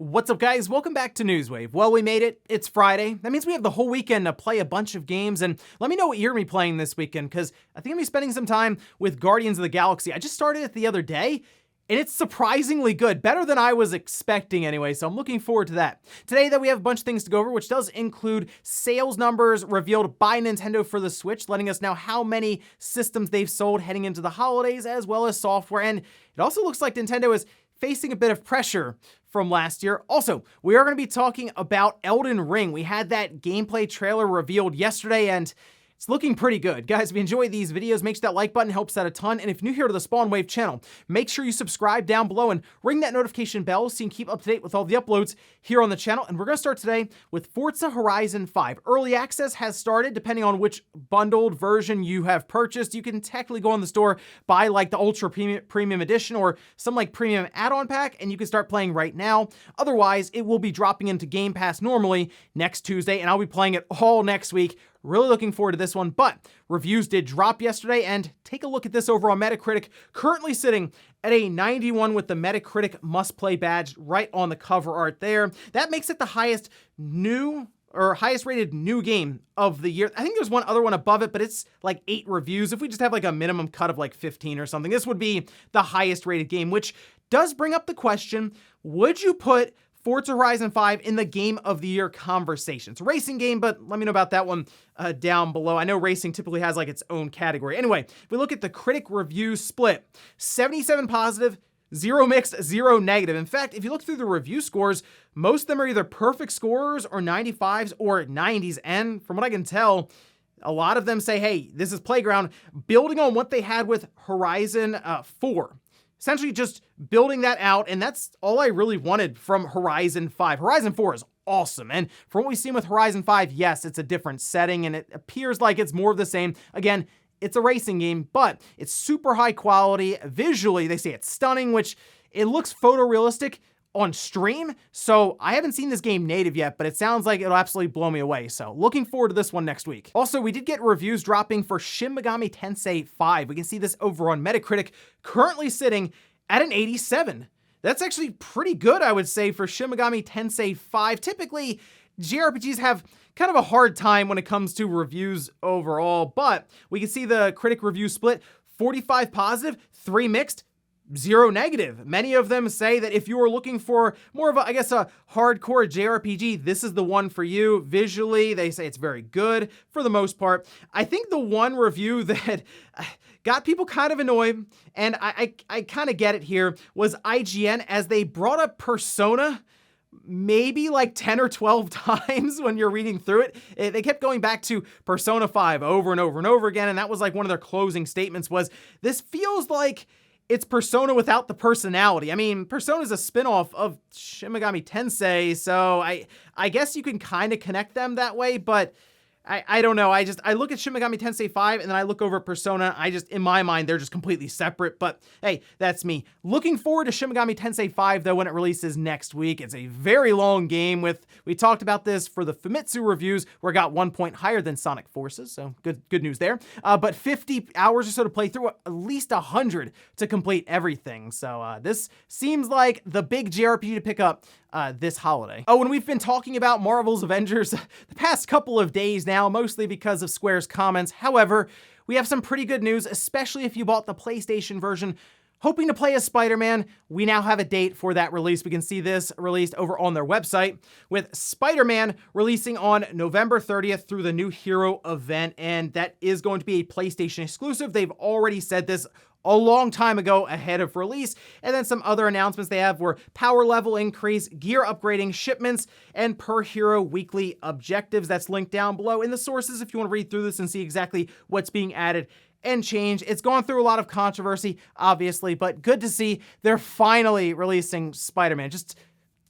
What's up, guys? Welcome back to Newswave. Well, we made it. It's Friday. That means we have the whole weekend to play a bunch of games, and let me know what you're going to be playing this weekend, because I think I'm going to be spending some time with Guardians of the Galaxy. I just started it the other day, and it's surprisingly good. Better than I was expecting anyway, so I'm looking forward to that. Today, though, we have a bunch of things to go over, which does include sales numbers revealed by Nintendo for the Switch, letting us know how many systems they've sold heading into the holidays, as well as software, and it also looks like Nintendo is facing a bit of pressure from last year. Also, we are going to be talking about Elden Ring. We had that gameplay trailer revealed yesterday, and it's looking pretty good. Guys, if you enjoy these videos, make sure that like button helps out a ton. And if you're new here to the Spawn Wave channel, make sure you subscribe down below and ring that notification bell so you can keep up to date with all the uploads here on the channel. And we're going to start today with Forza Horizon 5. Early access has started. Depending on which bundled version you have purchased, you can technically go in the store, buy like the Ultra Premium Edition or some like premium add-on pack, and you can start playing right now. Otherwise, it will be dropping into Game Pass normally next Tuesday, and I'll be playing it all next week. Really looking forward to this one, but reviews did drop yesterday, and take a look at this over on Metacritic, currently sitting at a 91 with the Metacritic must-play badge right on the cover art there. That makes it the highest rated new game of the year. I think there's one other one above it, but it's like 8 reviews. If we just have like a minimum cut of like 15 or something, this would be the highest rated game, which does bring up the question, would you put Forza Horizon 5 in the Game of the Year conversation? It's a racing game, but let me know about that one down below. I know racing typically has like its own category. Anyway, if we look at the critic review split, 77 positive, 0 mixed, 0 negative. In fact, if you look through the review scores, most of them are either perfect scores or 95s or 90s. And from what I can tell, a lot of them say, hey, this is Playground, building on what they had with Horizon 4. Essentially just building that out, and that's all I really wanted from Horizon 5. Horizon 4 is awesome, and from what we've seen with Horizon 5, yes, it's a different setting, and it appears like it's more of the same. Again, it's a racing game, but it's super high quality. Visually, they say it's stunning, which it looks photorealistic on stream, so I haven't seen this game native yet, but it sounds like it'll absolutely blow me away, so looking forward to this one next week. Also, we did get reviews dropping for Shin Megami Tensei 5. We can see this over on Metacritic, currently sitting at an 87. That's actually pretty good, I would say, for Shin Megami Tensei 5. Typically, JRPGs have kind of a hard time when it comes to reviews overall, but we can see the critic review split, 45 positive, 3 mixed, 0 negative. Many of them say that if you are looking for more of a, I guess, a hardcore JRPG, this is the one for you. Visually, they say it's very good for the most part. I think the one review that got people kind of annoyed, and I kind of get it here, was IGN, as they brought up Persona maybe like 10 or 12 times when you're reading through it. They kept going back to Persona 5 over and over and over again, and that was like one of their closing statements was, this feels like it's Persona without the personality. I mean, Persona is a spinoff of Shin Megami Tensei, so I guess you can kind of connect them that way, but I don't know. I look at Shin Megami Tensei 5 and then I look over at Persona. In my mind, they're just completely separate, but hey, that's me. Looking forward to Shin Megami Tensei 5 though when it releases next week. It's a very long game we talked about this for the Famitsu reviews where it got 1 point higher than Sonic Forces, so good news there. But 50 hours or so to play through, at least 100 to complete everything. So this seems like the big JRPG to pick up this holiday. Oh, and we've been talking about Marvel's Avengers the past couple of days now, mostly because of Square's comments. However, we have some pretty good news, especially if you bought the PlayStation version hoping to play as Spider-Man. We now have a date for that release. We can see this released over on their website, with Spider-Man releasing on November 30th through the New Hero event, and that is going to be a PlayStation exclusive. They've already said this a long time ago ahead of release. And then some other announcements they have were power level increase, gear upgrading, shipments, and per hero weekly objectives. That's linked down below in the sources if you want to read through this and see exactly what's being added and changed. It's gone through a lot of controversy, obviously, but good to see they're finally releasing Spider-Man. Just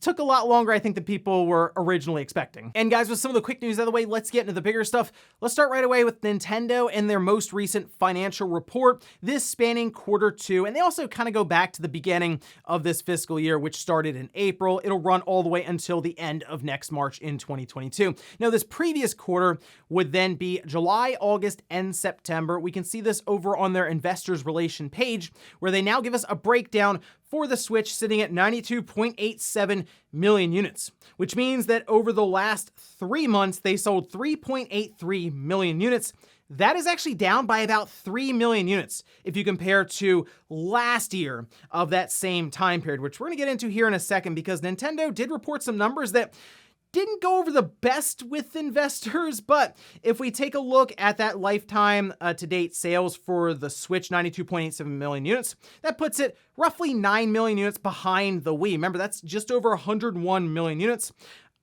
took a lot longer, I think, than people were originally expecting. And guys, with some of the quick news out of the way, let's get into the bigger stuff. Let's start right away with Nintendo and their most recent financial report, this spanning Q2. And they also kind of go back to the beginning of this fiscal year, which started in April. It'll run all the way until the end of next March in 2022. Now, this previous quarter would then be July, August, and September. We can see this over on their investors relation page, where they now give us a breakdown for the Switch, sitting at 92.87 million units, which means that over the last 3 months, they sold 3.83 million units. That is actually down by about 3 million units if you compare to last year of that same time period, which we're going to get into here in a second because Nintendo did report some numbers that didn't go over the best with investors, but if we take a look at that lifetime to date sales for the Switch, 92.87 million units, that puts it roughly 9 million units behind the Wii. Remember, that's just over 101 million units.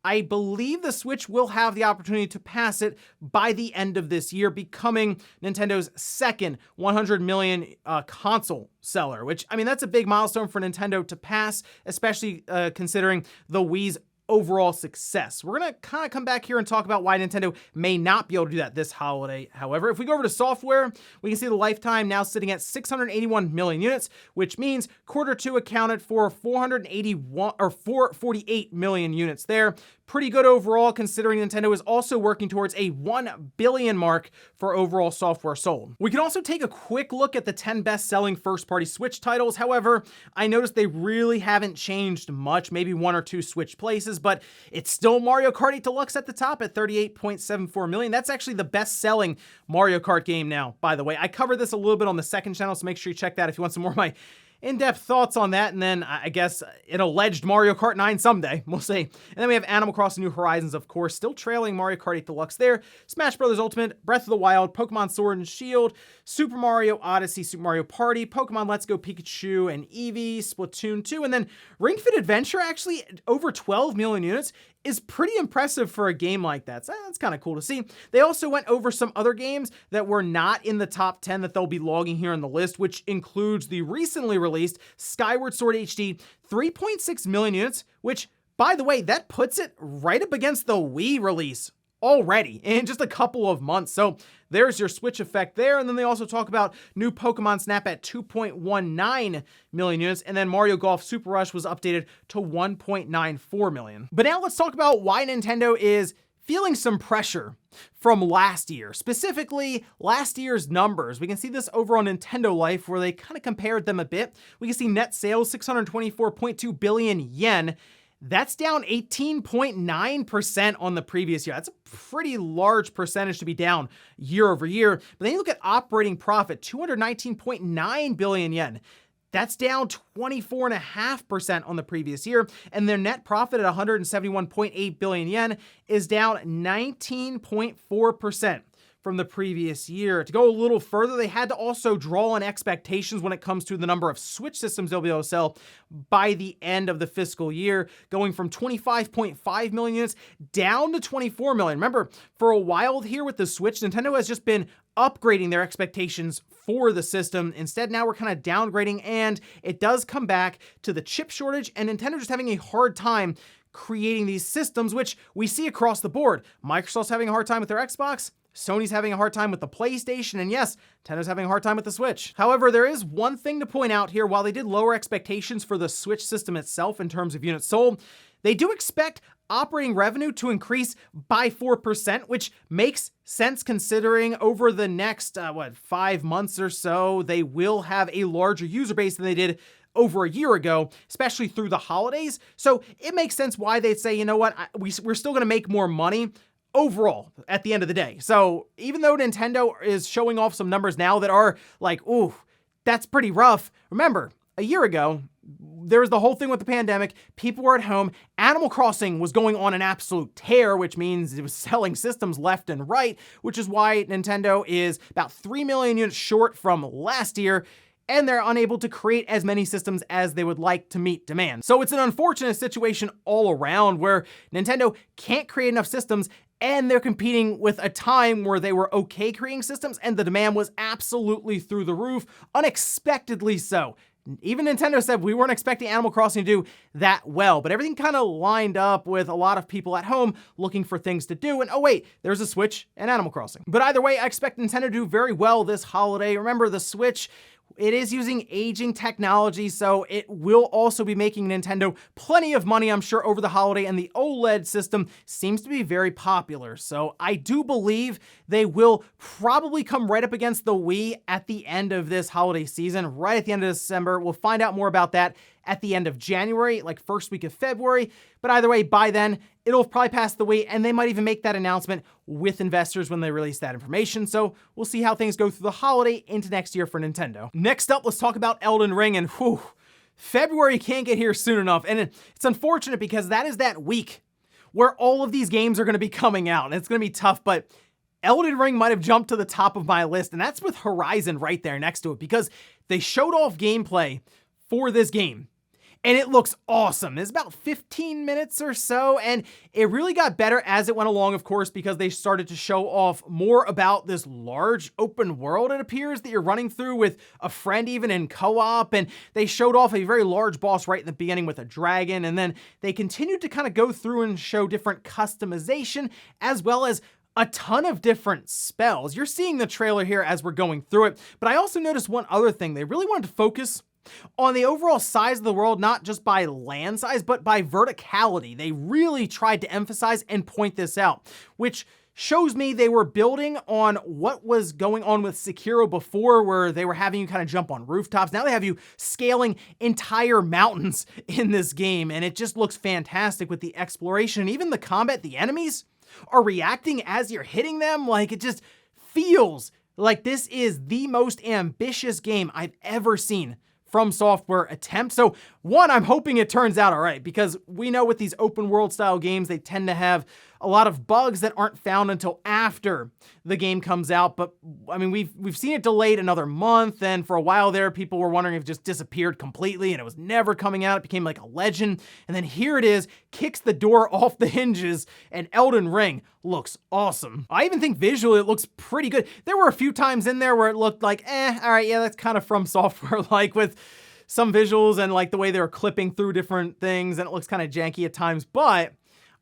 I believe the Switch will have the opportunity to pass it by the end of this year, becoming Nintendo's second 100 million console seller, which, I mean, that's a big milestone for Nintendo to pass, especially considering the Wii's overall success. We're going to kind of come back here and talk about why Nintendo may not be able to do that this holiday. However, if we go over to software, we can see the lifetime now sitting at 681 million units, which means Q2 accounted for 448 million units there. Pretty good overall, considering Nintendo is also working towards a 1 billion mark for overall software sold. We can also take a quick look at the 10 best-selling first-party Switch titles. However, I noticed they really haven't changed much, maybe 1 or 2 Switch places, but it's still Mario Kart 8 Deluxe at the top at 38.74 million. That's actually the best-selling Mario Kart game now, by the way. I covered this a little bit on the second channel, so make sure you check that if you want some more of my in-depth thoughts on that, and then I guess an alleged Mario Kart 9 someday. We'll see. And then we have Animal Crossing New Horizons, of course, still trailing Mario Kart 8 Deluxe there. Smash Bros. Ultimate, Breath of the Wild, Pokemon Sword and Shield, Super Mario Odyssey, Super Mario Party, Pokemon Let's Go Pikachu and Eevee, Splatoon 2, and then Ring Fit Adventure, actually over 12 million units, is pretty impressive for a game like that. So that's kind of cool to see. They also went over some other games that were not in the top 10 that they'll be logging here on the list, which includes the recently released Skyward Sword HD, 3.6 million units, which, by the way, that puts it right up against the Wii release already in just a couple of months. So there's your Switch effect there. And then they also talk about new Pokemon Snap at 2.19 million units. And then Mario Golf Super Rush was updated to 1.94 million. But now let's talk about why Nintendo is feeling some pressure from last year, specifically last year's numbers. We can see this over on Nintendo Life where they kind of compared them a bit. We can see net sales, 624.2 billion yen. That's down 18.9% on the previous year. That's a pretty large percentage to be down year over year. But then you look at operating profit, 219.9 billion yen. That's down 24.5% on the previous year. And their net profit at 171.8 billion yen is down 19.4% from the previous year. To go a little further, they had to also draw on expectations when it comes to the number of Switch systems they'll be able to sell by the end of the fiscal year, going from 25.5 million units down to 24 million. Remember, for a while here with the Switch, Nintendo has just been upgrading their expectations for the system. Instead, now we're kind of downgrading, and it does come back to the chip shortage and Nintendo just having a hard time creating these systems, which we see across the board. Microsoft's having a hard time with their Xbox, Sony's having a hard time with the PlayStation, and yes, Nintendo's having a hard time with the Switch. However, there is one thing to point out here. While they did lower expectations for the Switch system itself in terms of units sold, they do expect operating revenue to increase by 4%, which makes sense considering over the next, 5 months or so, they will have a larger user base than they did over a year ago, especially through the holidays. So it makes sense why they'd say, you know what, we're still going to make more money overall at the end of the day. So even though Nintendo is showing off some numbers now that are like, ooh, that's pretty rough. Remember, a year ago, there was the whole thing with the pandemic. People were at home. Animal Crossing was going on an absolute tear, which means it was selling systems left and right, which is why Nintendo is about 3 million units short from last year, and they're unable to create as many systems as they would like to meet demand. So it's an unfortunate situation all around where Nintendo can't create enough systems, and they're competing with a time where they were okay creating systems and the demand was absolutely through the roof, unexpectedly so. Even Nintendo said we weren't expecting Animal Crossing to do that well, but everything kind of lined up with a lot of people at home looking for things to do. And oh wait, there's a Switch and Animal Crossing. But either way, I expect Nintendo to do very well this holiday. Remember, the Switch, it is using aging technology, so it will also be making Nintendo plenty of money, I'm sure, over the holiday, and the OLED system seems to be very popular. So I do believe they will probably come right up against the Wii at the end of this holiday season, right at the end of December. We'll find out more about that at the end of January, like first week of February. But either way, by then, it'll probably pass the wait, and they might even make that announcement with investors when they release that information. So we'll see how things go through the holiday into next year for Nintendo. Next up, let's talk about Elden Ring, and whew, February can't get here soon enough. And it's unfortunate because that is that week where all of these games are going to be coming out, and it's going to be tough, but Elden Ring might have jumped to the top of my list, and that's with Horizon right there next to it, because they showed off gameplay for this game, and it looks awesome. It's about 15 minutes or so, and it really got better as it went along, of course, because they started to show off more about this large open world, it appears, that you're running through with a friend even in co-op, and they showed off a very large boss right in the beginning with a dragon, and then they continued to kind of go through and show different customization, as well as a ton of different spells. You're seeing the trailer here as we're going through it, but I also noticed one other thing. They really wanted to focus on the overall size of the world, not just by land size, but by verticality. They really tried to emphasize and point this out, which shows me they were building on what was going on with Sekiro before, where they were having you kind of jump on rooftops. Now they have you scaling entire mountains in this game, and it just looks fantastic with the exploration and even the combat. The enemies are reacting as you're hitting them. Like, it just feels like this is the most ambitious game I've ever seen from Software attempt. So one, I'm hoping it turns out all right, because we know with these open world style games, they tend to have a lot of bugs that aren't found until after the game comes out. But I mean, we've seen it delayed another month, and for a while there, people were wondering if it just disappeared completely and it was never coming out. It became like a legend. And then here it is, kicks the door off the hinges, and Elden Ring looks awesome. I even think visually it looks pretty good. There were a few times in there where it looked like, all right, yeah, that's kind of from Software, like with some visuals and like the way they were clipping through different things, and it looks kind of janky at times. But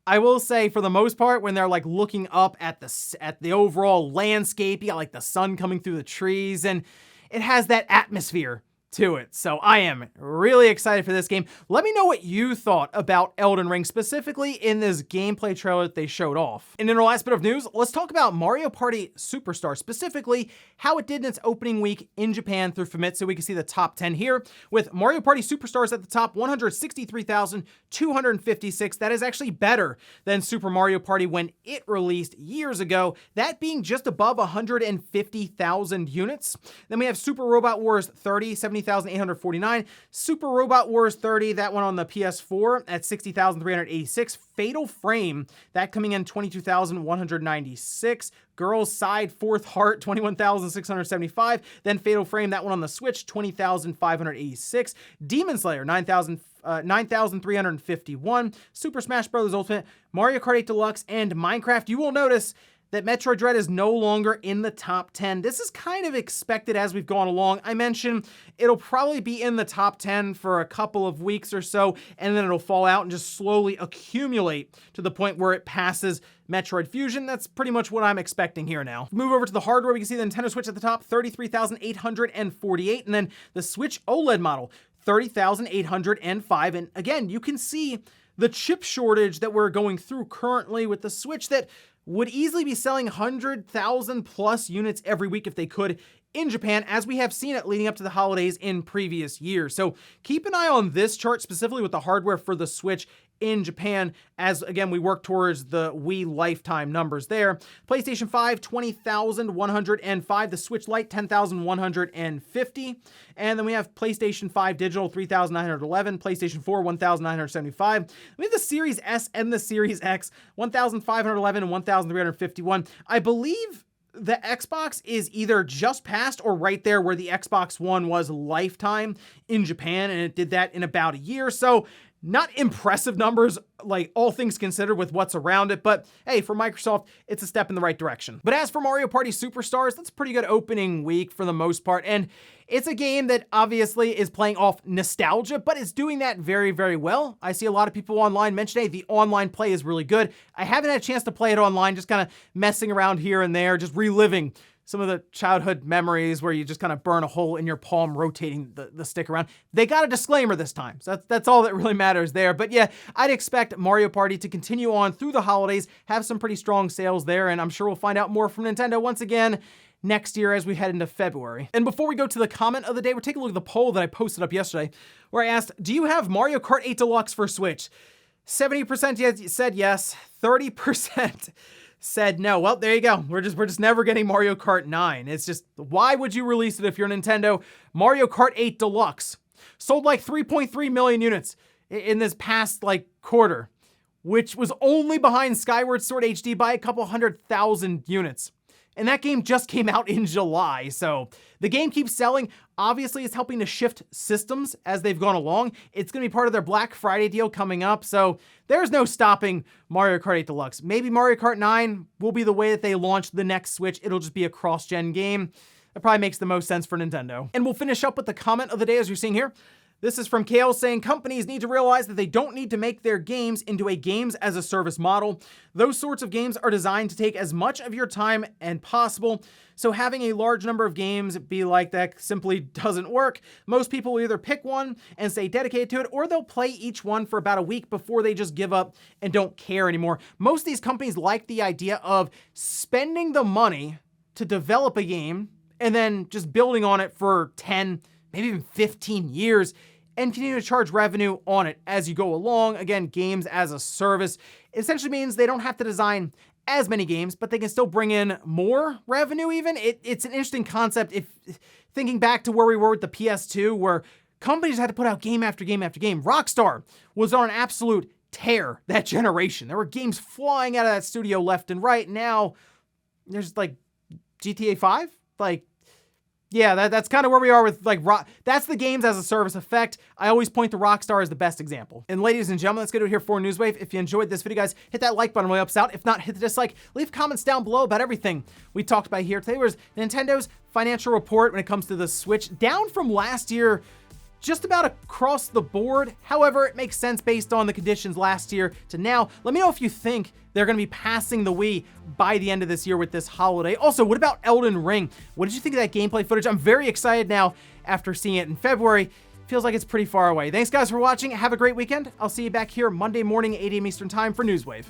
I will say, for the most part, when they're like looking up at the overall landscape, you got like the sun coming through the trees, and it has that atmosphere to it. So I am really excited for this game. Let me know what you thought about Elden Ring, specifically in this gameplay trailer that they showed off. And in our last bit of news, let's talk about Mario Party Superstar, specifically how it did in its opening week in Japan through Famitsu. We can see the top 10 here, with Mario Party Superstars at the top, 163,256. That is actually better than Super Mario Party when it released years ago, that being just above 150,000 units. Then we have Super Robot Wars 30, 70,849. Super Robot Wars 30, that one on the PS4 at 60,386. Fatal Frame, that coming in 22,196. Girls Side Fourth Heart, 21,675. Then Fatal Frame, that one on the Switch, 20,586. Demon Slayer, 9,351. Super Smash Bros. Ultimate, Mario Kart 8 Deluxe, and Minecraft. You will notice that Metroid Dread is no longer in the top 10. This is kind of expected as we've gone along. I mentioned it'll probably be in the top 10 for a couple of weeks or so, and then it'll fall out and just slowly accumulate to the point where it passes Metroid Fusion. That's pretty much what I'm expecting here now. Move over to the hardware, we can see the Nintendo Switch at the top, 33,848, and then the Switch OLED model, 30,805. And again, you can see the chip shortage that we're going through currently with the Switch that would easily be selling 100,000 plus units every week if they could in Japan, as we have seen it leading up to the holidays in previous years. So keep an eye on this chart, specifically with the hardware for the Switch in Japan, as again, we work towards the Wii lifetime numbers there. PlayStation 5, 20,105. The Switch Lite, 10,150. And then we have PlayStation 5 Digital, 3,911. PlayStation 4, 1,975. We have the Series S and the Series X, 1,511 and 1,351. I believe the Xbox is either just past or right there where the Xbox One was lifetime in Japan, and it did that in about a year. So not impressive numbers, like all things considered with what's around it, but hey, for Microsoft, it's a step in the right direction. But as for Mario Party Superstars, that's a pretty good opening week for the most part, and it's a game that obviously is playing off nostalgia, but it's doing that very, very well. I see a lot of people online mention, hey, the online play is really good. I haven't had a chance to play it online, just kind of messing around here and there, just reliving some of the childhood memories where you just kind of burn a hole in your palm rotating the stick around. They got a disclaimer this time, so that's all that really matters there. But yeah, I'd expect Mario Party to continue on through the holidays, have some pretty strong sales there, and I'm sure we'll find out more from Nintendo once again next year as we head into February. And before we go to the comment of the day, we're taking a look at the poll that I posted up yesterday, where I asked, do you have Mario Kart 8 Deluxe for Switch? 70% said yes, 30% said no. Well, there you go. We're just never getting Mario Kart 9. It's just, why would you release it if you're Nintendo? Mario Kart 8 Deluxe sold like 3.3 million units in this past quarter, which was only behind Skyward Sword HD by a couple 100,000 units. And that game just came out in July, so the game keeps selling. Obviously, it's helping to shift systems as they've gone along. It's going to be part of their Black Friday deal coming up, so there's no stopping Mario Kart 8 Deluxe. Maybe Mario Kart 9 will be the way that they launch the next Switch. It'll just be a cross-gen game. That probably makes the most sense for Nintendo. And we'll finish up with the comment of the day as you're seeing here. This is from Kale saying, companies need to realize that they don't need to make their games into a games as a service model. Those sorts of games are designed to take as much of your time as possible. So having a large number of games be like that simply doesn't work. Most people will either pick one and stay dedicated to it, or they'll play each one for about a week before they just give up and don't care anymore. Most of these companies like the idea of spending the money to develop a game and then just building on it for 10, maybe even 15 years, and continue to charge revenue on it as you go along. Again, games as a service. It essentially means they don't have to design as many games, but they can still bring in more revenue even. It's an interesting concept if thinking back to where we were with the PS2, where companies had to put out game after game after game. Rockstar was on an absolute tear that generation. There were games flying out of that studio left and right. Now there's GTA 5? Yeah, that's kind of where we are with that's the games as a service effect. I always point to Rockstar as the best example. And ladies and gentlemen, let's get to it here for Newswave. If you enjoyed this video, guys, hit that like button, really helps out. If not, hit the dislike. Leave comments down below about everything we talked about here. Today was Nintendo's financial report when it comes to the Switch, down from last year just about across the board. However, it makes sense based on the conditions last year to now. Let me know if you think they're going to be passing the Wii by the end of this year with this holiday. Also, what about Elden Ring? What did you think of that gameplay footage? I'm very excited now after seeing it in February. Feels like it's pretty far away. Thanks guys for watching. Have a great weekend. I'll see you back here Monday morning, 8 a.m. Eastern time for Newswave.